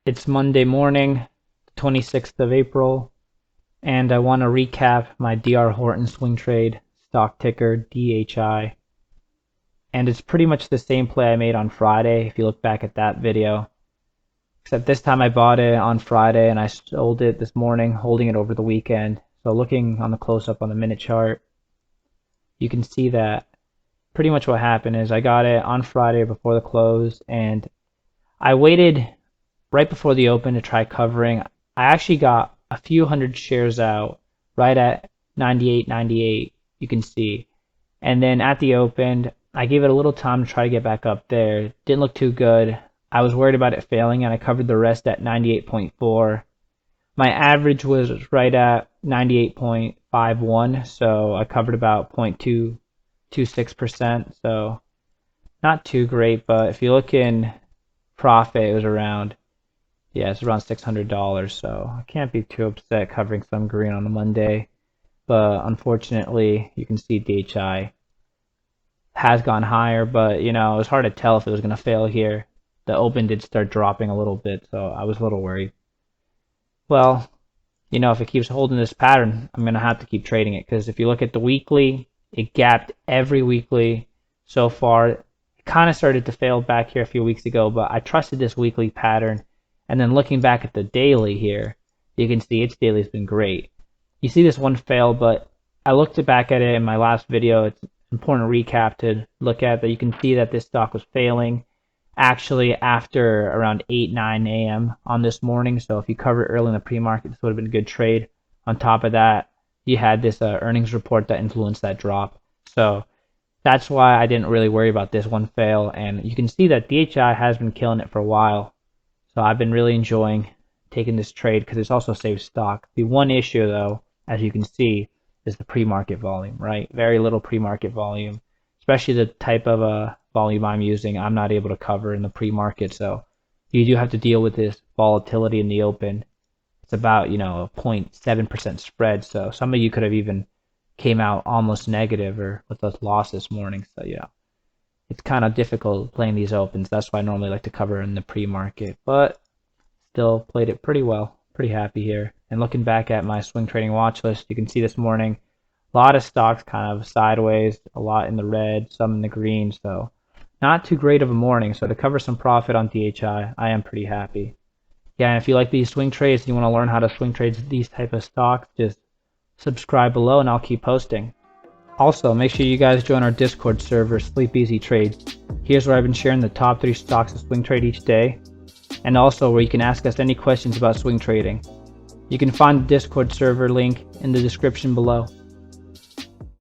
It's Monday morning, 26th of April, and I want to recap my DR Horton swing trade, stock ticker DHI. And it's pretty much the same play I made on Friday if you look back at that video. Except this time I bought it on Friday and I sold it this morning, holding it over the weekend. So looking on the close-up on the minute chart, you can see that pretty much what happened is I got it on Friday before the close, and I waited right before the open to try covering. I actually got a few hundred shares out right at 98.98, you can see. And then at the open, I gave it a little time to try to get back up there. Didn't look too good. I was worried about it failing, and I covered the rest at 98.4. My average was right at 98.51, so I covered about 0.226%, so not too great. But if you look in profit, it was around, it's around $600, so I can't be too upset covering some green on a Monday. But unfortunately, you can see DHI has gone higher, but it was hard to tell if it was going to fail here. The open did start dropping a little bit, so I was a little worried. Well, if it keeps holding this pattern, I'm going to have to keep trading it, because if you look at the weekly, it gapped every weekly so far. It kind of started to fail back here a few weeks ago, but I trusted this weekly pattern. And then looking back at the daily here, you can see its daily has been great. You see this one fail, but I looked back at it in my last video. It's an important recap to look at that. You can see that this stock was failing actually after around 8-9 a.m. on this morning. So if you cover it early in the pre-market, this would have been a good trade. On top of that, you had this earnings report that influenced that drop. So that's why I didn't really worry about this one fail. And you can see that DHI has been killing it for a while. So I've been really enjoying taking this trade because it's also saved stock. The one issue, though, as you can see, is the pre-market volume, right? Very little pre-market volume, especially the type of volume I'm using. I'm not able to cover in the pre-market, so you do have to deal with this volatility in the open. It's about, a 0.7% spread, so some of you could have even came out almost negative or with a loss this morning. So it's kind of difficult playing these opens. That's why I normally like to cover in the pre-market, but still played it pretty well. Pretty happy here. And looking back at my swing trading watch list, you can see this morning a lot of stocks kind of sideways, a lot in the red, some in the green, so not too great of a morning. So to cover some profit on DHI, I am pretty happy. And if you like these swing trades and you want to learn how to swing trade these type of stocks, just subscribe below and I'll keep posting. Also, make sure you guys join our Discord server, Sleep Easy Trades. Here's where I've been sharing the top 3 stocks to swing trade each day, and also where you can ask us any questions about swing trading. You can find the Discord server link in the description below.